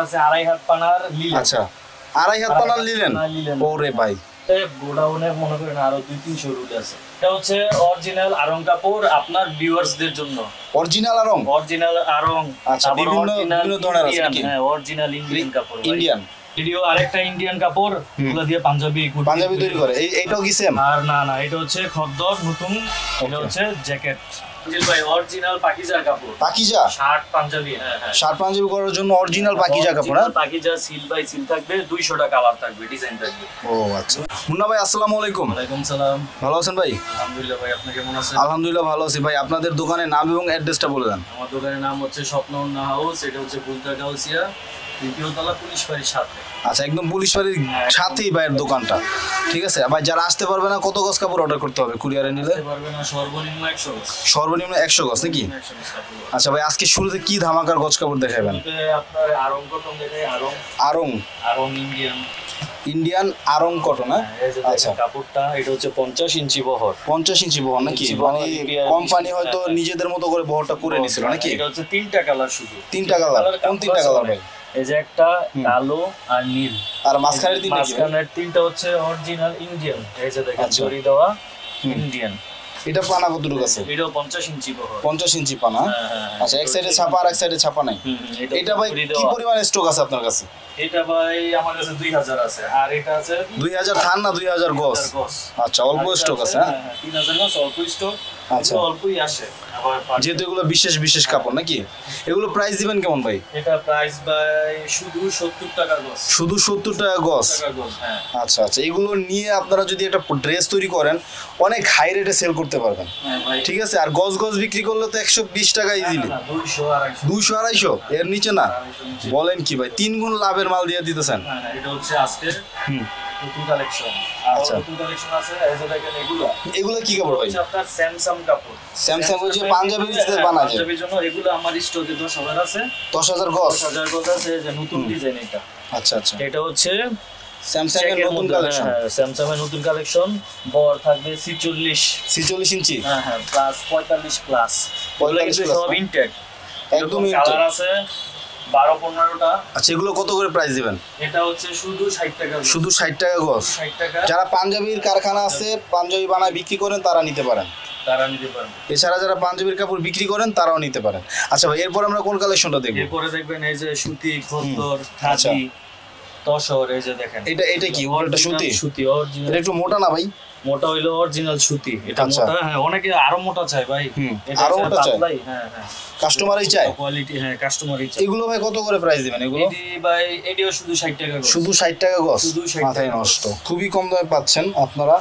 আছে আড়াই হাত পানার লিলেন। আচ্ছা, আড়াই হাত পানার লিলেন। ওরে ভাই, গোডাউনে মনে করেন আরো 2-300 রুল আছে। এটা হচ্ছে অরিজিনাল আরং কাপড় আপনার ভিউয়ার্সদের জন্য। অরিজিনাল আরং? অরিজিনাল আরং। আচ্ছা, বিভিন্ন ধরনের আছে নাকি? হ্যাঁ, অরিজিনাল ইন্ডিয়ান কাপড়। ইন্ডিয়ান ভিডিও আরেকটা ইন্ডিয়ান কাপড়, এগুলো দিয়ে পাঞ্জাবি তৈরি করে। এইটাও কি সেম? আর না, এটা হচ্ছে খদ্দর নতুন, এটা হচ্ছে জ্যাকেট। ভাই অরিজিনাল পাকিজার কাপড়। পাকিজা শার্ট পাঞ্জাবি। হ্যাঁ, শার্ট পাঞ্জাবি করার জন্য অরিজিনাল পাকিজা কাপড়। হ্যাঁ, পাকিজা সিল বাই সিল থাকবে, 200টা কালার থাকবে, ডিজাইন থাকবে। ও আচ্ছা। মুন্না ভাই আসসালামু আলাইকুম। ওয়ালাইকুম সালাম। ভালো আছেন ভাই? আলহামদুলিল্লাহ ভাই, আপনি কেমন আছেন? আলহামদুলিল্লাহ ভালো আছি ভাই। আপনাদের দোকানের নাম এবং অ্যাড্রেসটা বলে দেন। আমার দোকানের নাম হচ্ছে স্বপ্নউন্না হাউস, এটা হচ্ছে বুলতা গাউসিয়া, তৃতীয় তলা, পুলিশ বাড়ির সাথে। আচ্ছা, একদম পুলিশ বাড়ির সাথেই ভাইয়ের দোকানটা। ঠিক আছে ভাই, যারা আসতে পারবে না কত গজ কাপড় অর্ডার করতে হবে কুরিয়ারে নিলে? পারবে না, সর্বনিম্ন 100 গজ। সর্বনিম্ন 100 গজ নাকি? 100 গজ কাপড়। আচ্ছা ভাই, আজকে শুরুতে কি ধামাকার গজ কাপড় দেখাবেন? আপনার আরং কটন দেখাই। Aarong Indian Aarong cotton. আচ্ছা, কাপড়টা এটা হচ্ছে 50 ইঞ্চি বহর। 50 ইঞ্চি বহর নাকি? মানে কোম্পানি হয়তো নিজেদের মতো করে বহরটা করে নিছিল নাকি? এটা হচ্ছে 3টা কালার শুধু। 3টা কালার? কোন 3টা কালার ভাই? এই যে একটা কালো আর নীল। আর মাঝখানের 3টা কি? মাঝখানের 3টা হচ্ছে অরিজিনাল ইন্ডিয়ান। এই যে দেখেন জরি দেওয়া ইন্ডিয়ান। এটা পানা কতটুকু আছে? এটাও 50 ইঞ্চি বহর। 50 ইঞ্চি পানা। আচ্ছা, এক সাইডে ছাপা আর এক সাইডে ছাপা নাই। এটা ভাই কি পরিমাণ স্টক আছে আপনার কাছে? এটা ভাই আমার কাছে 2000 আছে, আর এটা আছে 2000 থান না 2000 গজ? আচ্ছা, অল্প স্টক আছে। হ্যাঁ, 3000 গজ অল্প স্টক। আচ্ছা, অল্পই আসে যেহেতু এগুলো বিশেষ কাপড় নাকি? এগুলো প্রাইস দিবেন কেমন ভাই? এটা প্রাইস ভাই শুধু 70 টাকা গজ। শুধু 70 টাকা গজ? হ্যাঁ। আচ্ছা, এগুলো নিয়ে আপনারা যদি একটা ড্রেস তৈরি করেন অনেক হাই রেটে সেল করতে পারবেন। ঠিক আছে, আর গজ বিক্রি করলে তো 120 টাকা ইজিলি। 200-250 এর নিচে না? বলেন কি ভাই, 3 গুণ লাভের মাল দিয়ে দিতেছেন। এটা হচ্ছে আজকের নতুন কালেকশন। আচ্ছা, নতুন কালেকশন আছে। এই যে দেখেন এগুলো কি কাপড় ভাই? আপনার স্যামসাং কাপড়। স্যামসাং ওই যে পাঞ্জাবি দিতে বানায়। পাঞ্জাবির জন্য এগুলো আমার স্টকে 10,000 আছে। 10,000 গজ? 10,000 গজ আছে। যে নতুন ডিজাইন এটা। আচ্ছা, এটা হচ্ছে স্যামসাং এর নতুন কালেকশন। স্যামসাং এর নতুন কালেকশন। বড় থাকবে 46 ইঞ্চি। হ্যাঁ, প্লাস 45 প্লাস। 45 প্লাস সব ইনটেক। একদম কালার আছে 12-15টা। আচ্ছা, এগুলো কত করে প্রাইস দিবেন? এটা হচ্ছে শুধু 60 টাকা। শুধু 60 টাকা গজ? 60 টাকা। যারা পাঞ্জাবির কারখানা আছে, পাঞ্জাবি বানায় বিক্রি করেন, তারা নিতে পারেন। এছাড়া যারা পাঞ্জাবির কাপড় বিক্রি করেন তারাও নিতে পারেন। আচ্ছা ভাই, এরপর আমরা কোন কালেকশনটা দেখব? এরপরে দেখবেন এই যে সুতি, খদ্দর, খাদি, তসর। এই যে দেখেন এটা কি? ওটা সুতি অরিজিনাল। এটা একটু মোটা না ভাই? মোটা হইলো অরিজিনাল সুতি। এটা মোটা। হ্যাঁ, অনেকে আরো মোটা চায় ভাই। আরো মোটা চায়? হ্যাঁ, কাস্টমারই চায় কোয়ালিটি। হ্যাঁ, কাস্টমারই চায়। এগুলো ভাই কত করে প্রাইস দিবেন এগুলো? ভাই এটিও শুধু 60 টাকা গজ। শুধু 60 টাকা গজ? মাথায় নষ্ট, খুবই কম দামে পাচ্ছেন আপনারা।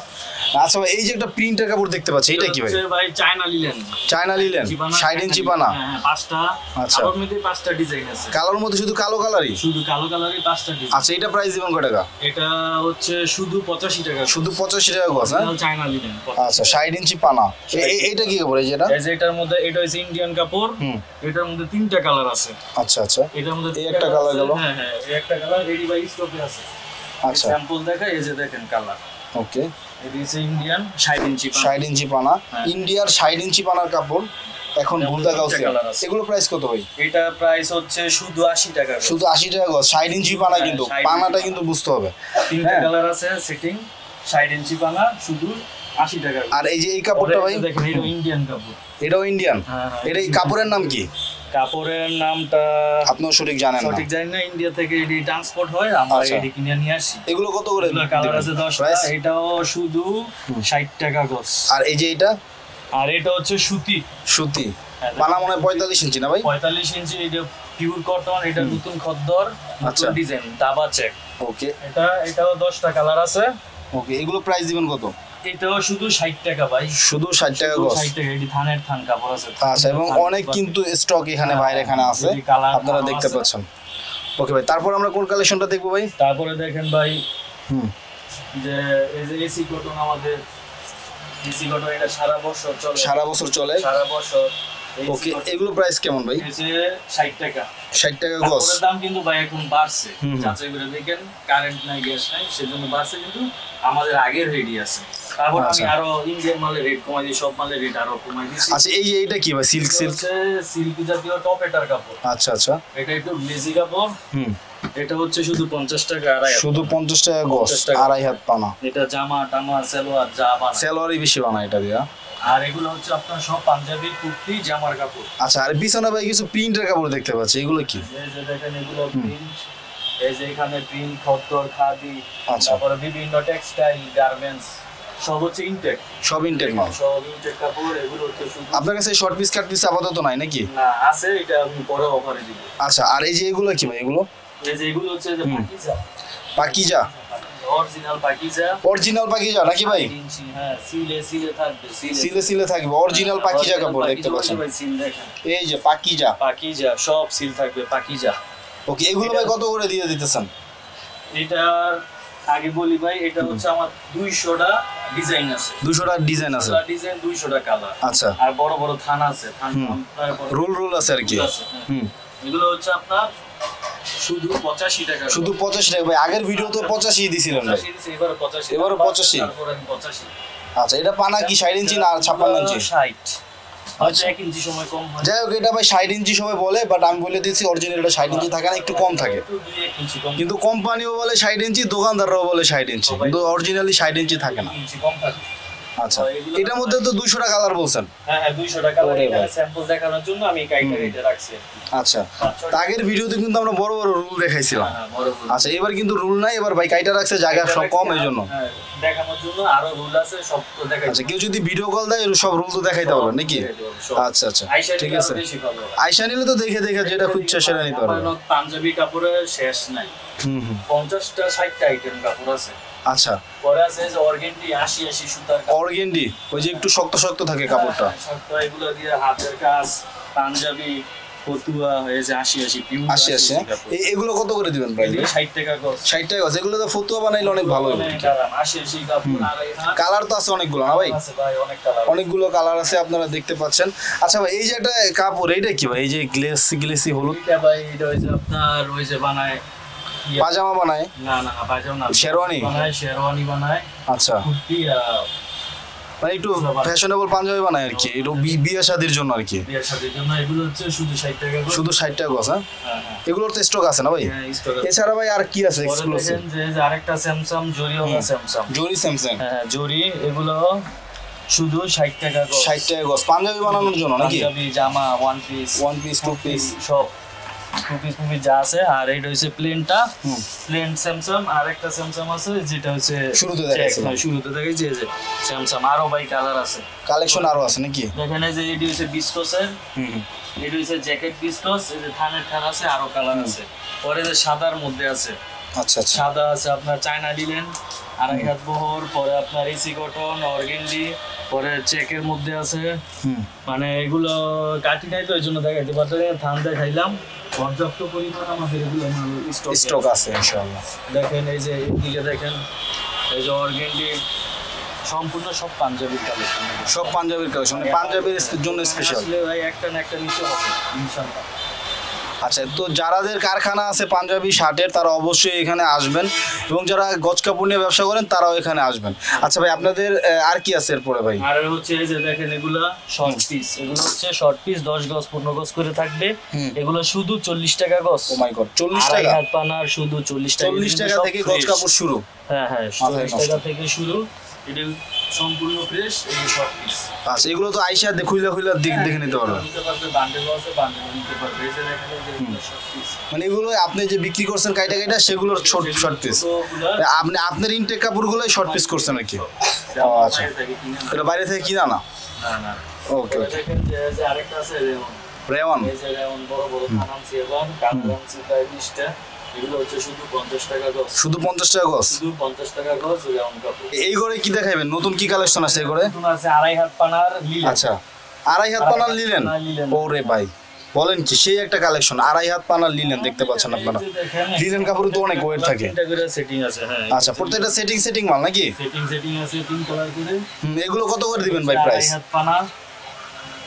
আচ্ছা ভাই, এই যে একটা প্রিন্টের কাপড় দেখতে পাচ্ছি, এটা কি ভাই? ভাই চায়না লিলেন। 60 ইঞ্চি পানা। হ্যাঁ, 5টা। আচ্ছা, কালোর মধ্যে 5টা ডিজাইন আছে। কালোর মধ্যে শুধু কালো কালারই? শুধু কালো কালারই 5টা ডিজাইন। আচ্ছা, এটা প্রাইস দিবেন কত টাকা? এটা হচ্ছে শুধু 85 টাকা। শুধু 85 টাকা গজ? হ্যাঁ, চায়না লিলেন। আচ্ছা, 60 ইঞ্চি পানা। এইটা কি কাপড়? এই যে এটার মধ্যে এটা হচ্ছে ইন্ডিয়ান কাপড়। এটার মধ্যে 3টা কালার আছে। আচ্ছা, এটার মধ্যে এই একটা কালার গেল। হ্যাঁ, এই একটা কালার রেডি বাই স্টকে আছে। আচ্ছা, স্যাম্পল দেখা। এই যে দেখেন কালার। ওকে, এটা হচ্ছে ইন্ডিয়ান 60 ইঞ্চি পানা। 60 ইঞ্চি পানা। ইন্ডিয়ার 60 ইঞ্চি পানার কাপড় এখন বুলতা গাউসিয়া। এগুলো প্রাইস কত ভাই? এটা প্রাইস হচ্ছে শুধু 80 টাকা। শুধু 80 টাকা গজ? 60 ইঞ্চি পানা, কিন্তু পানাটা কিন্তু বুঝতে হবে। 3টা কালার আছে সেটিং। 60 ইঞ্চি পানা শুধু 80 টাকা। আর এই যে এই কাপড়টা ভাই দেখেন, এটা ইন্ডিয়ান কাপড়। এটাও ইন্ডিয়ান? এটা এই কাপড়ের নাম কি? কাপড়ের নামটা আপনিও সঠিক জানেন না? সঠিক জানি না। ইন্ডিয়া থেকে এটি ট্রান্সপোর্ট হয়, আমরা এটি কিনে নিয়ে আসি। এগুলো কত করে? কালার আছে 10টা। এটাও শুধু 60 টাকা গজ। আর এই যে এটা? আর এটা হচ্ছে সুতি। পানা মনে হয় 45 ইঞ্চি না ভাই? 45 ইঞ্চি। এটা পিওর কটন। এটা নতুন খদ্দর, নতুন ডিজাইন, দাবা চেক। ওকে, এটাও 10টা কালার আছে। ওকে, এগুলো প্রাইস দিবেন কত? এটাও শুধু 60 টাকা ভাই। শুধু 60 টাকা গজ? 60 টাকা। এটি থান কাপড় আছে। আচ্ছা, এবং অনেক কিন্তু স্টক এখানে বাইরে এখানে আছে, আপনারা দেখতে পাচ্ছেন। ওকে ভাই, তারপর আমরা কোন কালেকশনটা দেখবো ভাই? তারপরে দেখেন ভাই, যে এই যে এসি কটন। আমাদের এসি কটন এটা সারা বছর চলে। সারা বছর। ওকে, এগুলো প্রাইস কেমন ভাই? 60 টাকা। 60 টাকা গজ? দাম কিন্তু ভাই এখন বাড়ছে। যাচাই করে দেখেন, কারেন্ট নাই, গ্যাস নাই, সেজন্য বাড়ছে, কিন্তু আমাদের আগের রেডি আছে। তারপর আমি আরো ইন্ডিয়ান মালের রেট কমাই দিই, সব মালের রেট আরো কমাই দিছি। আচ্ছা এই যে এইটা কি ভাই? সিল্ক সিল্ক জাতীয় টপেটার কাপড়। আচ্ছা আচ্ছা, এটা একটু গ্লেজি কাপড়। এটা হচ্ছে শুধু 50 টাকা আড়াই, শুধু 50 টাকা গজ, আড়াই হাত পানা। এটা জামা টামা সালোয়ার যা বানায়, সালোয়ারই বেশি বানায় এটা দিয়া। আর এগুলো হচ্ছে আপনার সব পাঞ্জাবি কুর্তি জামার কাপড়। আচ্ছা, আর পিছনে ভাই কিছু প্রিন্টের কাপড় দেখতে পাচ্ছি, এগুলো কি? এই যে দেখেন এগুলো প্রিন্ট, এই যে এখানে প্রিন্ট, খদ্দর, খাদি, তারপরে বিভিন্ন টেক্সটাইল, গার্মেন্টস, সব হচ্ছে ইনটেক, সব ইনটেক মাল, সব ইনটেক কাপড়। এগুলো হচ্ছে শুধু আপনার কাছে শর্ট পিস কাট পিস আপাতত নাই নাকি? না, আছে, এটা আমি পরে অফারে দিব। আচ্ছা, আর এই যে এগুলো কি ভাই? এগুলো এই যে এগুলো হচ্ছে যে পাকিজা, পাকিজা, অরিজিনাল পাকিজা, অরিজিনাল পাকিজা নাকি ভাই? হ্যাঁ, সিলে সিলে থাকবে, সিলে সিলে থাকবে, অরিজিনাল পাকিজা কাপড় দেখতে পাচ্ছেন। এই যে পাকিজা, পাকিজা সব সিল থাকবে, পাকিজা। ওকে, এগুলো ভাই কত করে দিয়ে দিতেছেন? এটার আগে বলি ভাই, এটা হচ্ছে আমার 200টা ডিজাইন আছে, 200টা ডিজাইন আছে, ডিজাইন 200টা কালার। আচ্ছা, আর বড় বড় থান আছে, থান রোল আছে আর কি। এগুলো হচ্ছে আপনার শুধু 85 টাকা, শুধু 85 টাকা ভাই। আগের ভিডিও তো 85 দিছিলেন ভাই, এবারে 85, এবারে 85। তারপর আমি 85। আচ্ছা, এটা পানা কি 60 ইঞ্চি না 56 ইঞ্চি? 60। আচ্ছা, 1 ইঞ্চি সময় কম হয়। যাই হোক, এটা ভাই 60 ইঞ্চি সময় বলে, বাট আমি বলে দিচ্ছি অরিজিনাল এটা 60 ইঞ্চি থাকে না, একটু কম থাকে। কিন্তু কোম্পানিও বলে 60 ইঞ্চি, দোকানদাররাও বলে 60 ইঞ্চি, কিন্তু অরিজিনালি 60 ইঞ্চি থাকে না। আচ্ছা, এটার মধ্যে তো 200টা কালার বলছেন। হ্যাঁ হ্যাঁ, 200টা কালার। এটা স্যাম্পল দেখানোর জন্য আমি কাইটা রেটে রাখছি। আচ্ছা, আগের ভিডিওতে কিন্তু আমরা বড় বড় রুল দেখাইছিলাম। আচ্ছা, এবার কিন্তু রুল নাই, এবার ভাই কাইটা রাখছে, জায়গা সব কম, এই জন্য দেখানোর জন্য আরো রুল আছে, সব তো দেখাই। আচ্ছা, কেউ যদি ভিডিও কল দেয় সব রুল তো দেখাইতে পারবেন নাকি? আচ্ছা আচ্ছা, ঠিক আছে। আয়শা নিলে তো দেখে দেখে যেটা খুঁজছে সেটা নিতে পারবেন। পাঞ্জাবি কাপড়ের শেষ নাই। 50টা 60টা আইটেম কাপড় আছে। আচ্ছা, পরে আছে যে অর্গেন্ডি 80 সুতার কাপড়। অর্গেন্ডি ওই যে একটু শক্ত শক্ত থাকে কাপড়টা, শক্ত, এগুলো দিয়ে হাতের কাজ, পাঞ্জাবি, ফতুয়া, এই যে 80 পিওর 80 এগুলো কত করে দিবেন ভাই? 60 টাকা গজ। 60 টাকা গজ। এগুলো তো ফতুয়া বানাইলে অনেক ভালো হবে। 80 কাপড়। আর কালার তো আছে অনেকগুলো না ভাই? আছে ভাই, অনেক কালার, অনেকগুলো কালার আছে, আপনারা দেখতে পাচ্ছেন। আচ্ছা ভাই, এই যে একটা কাপড়, এইটা কি ভাই? এই যে গ্লেসি হলুদ, এটা ভাই, এটা হইছে আপনার ওই যে বানায় পাজামা বানায়? না না, পাজামা না, শেরওয়ানি বানায়, শেরওয়ানি বানায়। আচ্ছা, কুর্তি, মানে একটু ফ্যাশনেবল পাঞ্জাবি বানায় আর কি, একটু বিয়ে শাদির জন্য আর কি। বিয়ের শাদির জন্য এগুলো হচ্ছে শুধু 60 টাকা গজ। শুধু 60 টাকা গজ? হ্যাঁ, এগুলোর তো স্টক আছে না ভাই? হ্যাঁ, স্টক আছে। এছাড়া ভাই আর কি আছে এক্সক্লুসিভ? দেখেন যে আরেকটা স্যামসাং জরি হবে, স্যামসাং জরি, স্যামসাং। হ্যাঁ, জরি, এগুলো শুধু 60 টাকা গজ। 60 টাকা গজ পাঞ্জাবি বানানোর জন্য নাকি? পাঞ্জাবি, জামা, ওয়ান পিস, টু পিস, সব টু পিস যা আছে। আর এটা হচ্ছে প্লেনটা, প্লেন স্যামসাং। আর একটা স্যামসাং আছে যেটা হচ্ছে শুরুতে দেখাইছি, এই যে স্যামসাং। আরো ভাই কালার আছে, কালেকশন আরো আছে নাকি? দেখেন এই যে এটি হচ্ছে বিস্কোসের, এটি হচ্ছে জ্যাকেট বিস্কোস, এই যে থানের থান আছে, আরো কালার আছে। পরে যে সাদার মধ্যে আছে, আচ্ছা আচ্ছা, সাদা আছে আপনার চায়না লিলেন, আড়াই হাত বহর, পরে আপনার এসি কটন, অর্গেন্ডি, পরে চেকের মধ্যে আছে। মানে এগুলো কাটি নাই তো, এই জন্য দেখাইতে পারতো। থান দেখাইলাম, পর্যাপ্ত পরিমাণ আমাদের এগুলো স্টক আছে ইনশাআল্লাহ। দেখেন এই যে এদিকে দেখেন, এই যে অর্গেন্ডি, সম্পূর্ণ সব পাঞ্জাবির কালেকশন, সব পাঞ্জাবির কালেকশন, পাঞ্জাবির জন্য স্পেশাল। আসলে ভাই একটা না একটা নিচে হবে ইনশাআল্লাহ। আচ্ছা, তো যাদের কারখানা আছে পাঞ্জাবি শার্টের, তারা অবশ্যই এখানে আসবেন, এবং যারা গজ কাপড় নিয়ে ব্যবসা করেন তারাও এখানে আসবেন। আচ্ছা ভাই, আপনাদের আর কি আছে এরপরে ভাই? আর হচ্ছে এই যে দেখেন এগুলা শর্ট পিস, এগুলো হচ্ছে শর্ট পিস 10 গজ 15 গজ করে থাকবে। এগুলো শুধু 40 টাকা গজ। ও মাই গড, 40 টাকা? হাত পানার শুধু 40 টাকা। 40 টাকা থেকে গজ কাপড় শুরু? হ্যাঁ হ্যাঁ, 40 টাকা থেকে শুরু। এটা সম্পূর্ণ ফ্রেশ, এই শর্ট পিস। আচ্ছা, এগুলো তো আইসা খুইলা দেখে নিতে পারবেন। বান্ডেল আছে, বান্ডেল নিতে পারবে। এই যে দেখেন এই যে শর্ট পিস, মানে এগুলো আপনি যে বিক্রি করছেন কাইটা সেগুলোর শর্ট পিস, আপনি আপনার ইনটেক কাপড়গুলোই শর্ট পিস করছেন নাকি? ও আচ্ছা, এটা বাইরে থেকে কিনা না? না না। ওকে, দেখেন যে আরেকটা আছে রেওয়ান। এই যে রেওয়ান বড় বড় থানামসি এবং কানরামসি, প্রায় 20টা। এগুলো হচ্ছে শুধু 50 টাকা গজ। শুধু 50 টাকা গজ? শুধু 50 টাকা গজ রেওয়ান কাপড়। এই ঘরে কি দেখাবেন? নতুন কি কালেকশন আছে এই ঘরে? নতুন আছে আড়াই হাত পানার লিলেন। আচ্ছা, আড়াই হাত পানার লিলেন? ওরে ভাই, বলেন কি, সেই একটা কালেকশন, আড়াই হাত পানার লিলেন দেখতে পাচ্ছেন আপনারা। লিলেন কাপড় তো অনেক ওয়েট থাকে। সেটিং আছে, হ্যাঁ। আচ্ছা, প্রত্যেকটা সেটিং মাল নাকি? সেটিং আছে 3 কালার করে। এগুলো কত করে দিবেন ভাই প্রাইস? আড়াই হাত পানা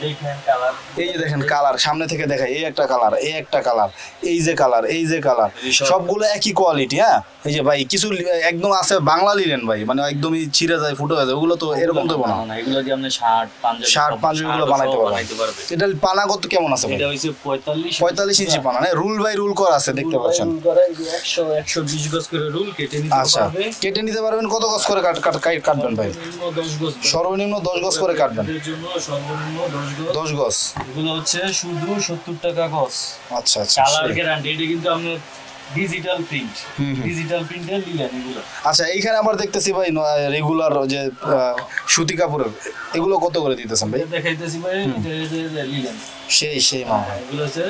দেখেন কালার, এই যে দেখেন কালার, সামনে থেকে দেখাই, এই একটা কালার, এই একটা কালার, এই যে কালার, এই যে কালার, সবগুলো একই কোয়ালিটি। হ্যাঁ, এই যে ভাই কিছু একদম আছে বাংলা লিলেন ভাই, মানে একদমই ছিঁড়ে যায়, ফুটে যায়, ওগুলো তো এরকম দেবো না। এগুলো দিয়ে আপনি শার্ট পাঞ্জাবি গুলো বানাইতে পারবেন। এটা পানা কত কেমন আছে ভাই? এটা হইছে 45 ইঞ্চি পানা, না রুল বাই রুল করা আছে, দেখতে পাচ্ছেন। 120 গজ করে রুল কেটে নিতে আচ্ছা, পারবে। কেটে নিতে পারবেন। কত গজ করে কাটবেন ভাই? সর্বনিম্ন 10 গজ করে কাটবেন। এর জন্য সর্বনিম্ন 10 গজ। 10 গজ। এগুলো হচ্ছে শুধু 70 টাকা গজ। আচ্ছা আচ্ছা, কালার গ্যারান্টি। এটা কিন্তু আপনি ডিজিটাল প্রিন্ট, ডিজিটাল প্রিন্টের লিলেন এগুলো। আচ্ছা, এইখানে আমরা দেখতেছি ভাই রেগুলার যে সুতি কাপড়ের, এগুলো কত করে দিতেছেন ভাই? দেখাইতেছি ভাই, এটা লিলেন সেই মামা। এগুলো হচ্ছে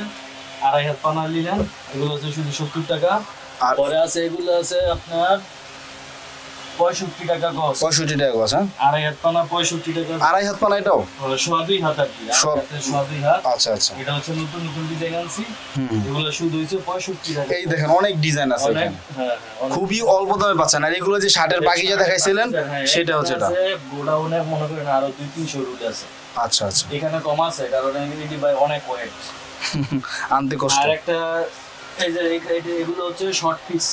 2.5 হাত পানা লিলেন, এগুলো হচ্ছে শুধু 70 টাকা। আর পরে আছে এগুলো আছে আপনার 65 টাকা গজ। 65 টাকা গজ। হ্যাঁ, 2.5 হাত পানা 65 টাকা। 2.5 হাত পানা এটাও? সোয়া 2 হাত আর কি। সোয়া 2 হাত। আচ্ছা আচ্ছা, এটা হচ্ছে নতুন নতুন ডিজাইন আনছি। এগুলো শুধু হইছে 65 টাকা। এই দেখেন অনেক ডিজাইন আছে এখানে, খুবই অল্প দামে পাচ্ছেন। আর এগুলো যে শার্টের বাকিজা দেখাইছিলেন সেটা হচ্ছে এটা। গোডাউনে মনে করেন আরো 2-300 রুল আছে। আচ্ছা আচ্ছা, এখানে কম আছে কারণ এমনিটি ভাই অনেক ওয়েট, আনতে কষ্ট। আর একটা এই যে এগুলো হচ্ছে শর্ট পিস,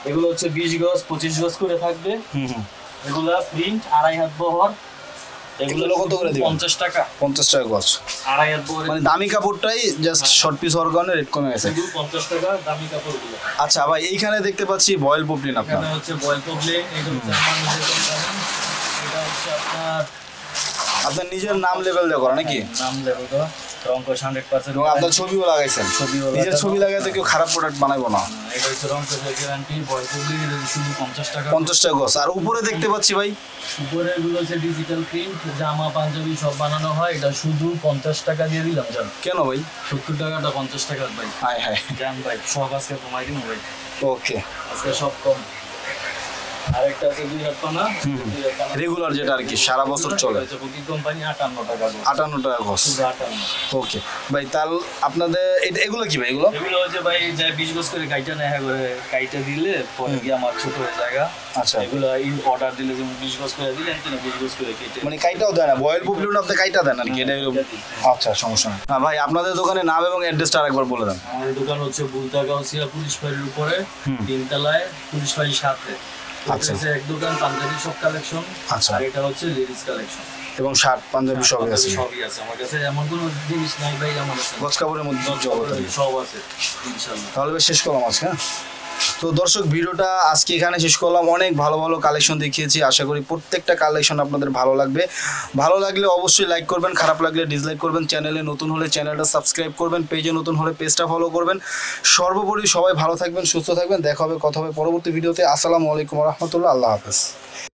এগুলো হচ্ছে 20 গজ 25 গজ করে থাকবে। এগুলো প্রিন্ট 2.5 হাত বহর। এগুলো কত করে দিবেন? 50 টাকা। 50 টাকা গজ। 2.5 হাত বহর, মানে দামি কাপড়টাই জাস্ট শর্ট পিস হওয়ার কারণে রেট কমে গেছে। শুধু 50 টাকা দামি কাপড়গুলো। আচ্ছা ভাই, এইখানে দেখতে পাচ্ছি বয়েল পপলিন আপনার। এখানে হচ্ছে বয়েল পপলিন, এটা হচ্ছে আমার নিজের কোম্পানি। এটা হচ্ছে আপনার নিজের নাম লেভেল দেওয়া করা নাকি? নাম লেভেল দেওয়া, রংকশ 100%। এবং আপনার ছবিও লাগাইছেন। নিজের ছবি লাগাইতে কেউ খারাপ প্রোডাক্ট বানাইবো না। এটা হচ্ছে রংকশের গ্যারান্টি। বয়েল পপলিন এটা শুধু 50 টাকা। 50 টাকা গজ। আর উপরে দেখতে পাচ্ছি ভাই, উপরে এগুলো হচ্ছে ডিজিটাল প্রিন্ট, জামা পাঞ্জাবি সব বানানো হয়। এটা শুধু 50 টাকা দিয়ে দিলাম। জান কেন ভাই? 70 টাকাটা 50 টাকা ভাই। হাই হাই, জান ভাই সব আজকে কমাই দিন ভাই, ওকে। আজকে সব কম। আরেকটা আছে 2 হাত পানা, রেগুলার যেটা আর কি সারা বছর চলে, বুকিং কোম্পানি 58 টাকা। 58 টাকা গজ। শুধু 58। ওকে ভাই, তাহলে আপনাদের এগুলো কি ভাই? এগুলো হচ্ছে ভাই যা 20 গজ করে কাইটা নেয় করে কাইটা দিলে পরে গিয়ে আমার ছোট হয়ে জায়গা। আচ্ছা, এগুলো অর্ডার দিলে যেমন 20 গজ করে দিলেন, তিনি 20 গজ করে কেটে মানে কাইটাও দেয় না? বয়েল পপলিন আপনি কাইটা দেন আর কি? এটা আচ্ছা, সমস্যা নেই। হ্যাঁ ভাই, আপনাদের দোকানের নাম এবং অ্যাড্রেসটা আরেকবার বলে দেন। আমাদের দোকান হচ্ছে বুলতাগাউসিয়া পুলিশ ফাঁড়ির উপরে, 3 তলায়, পুলিশ ফাঁড়ির সাথে। আচ্ছা, এক দোকান পাঞ্জাবি সব কালেকশন। আচ্ছা, আর এটা হচ্ছে লেডিস কালেকশন এবং শার্ট পাঞ্জাবি সবই আছে। সবই আছে আমার কাছে, এমন কোনো জিনিস নাই ভাই আমার কাছে। গজ কাপড়ের মধ্যে সব আছে ইনশাআল্লাহ। তাহলে শেষ করলাম আজকে। তো দর্শক, ভিডিওটা আজকে এখানে শেষ করলাম। অনেক ভালো ভালো কালেকশন দেখিয়েছি, আশা করি প্রত্যেকটা কালেকশন আপনাদের ভালো লাগবে। ভালো লাগলে অবশ্যই লাইক করবেন, খারাপ লাগলে ডিসলাইক করবেন। চ্যানেলে নতুন হলে চ্যানেলটা সাবস্ক্রাইব করবেন, পেজে নতুন হলে পেজটা ফলো করবেন। সর্বোপরি সবাই ভালো থাকবেন, সুস্থ থাকবেন। দেখা হবে, কথা হবে পরবর্তী ভিডিওতে। আসসালামু আলাইকুম রহমতুল্লাহ, আল্লাহ হাফেজ।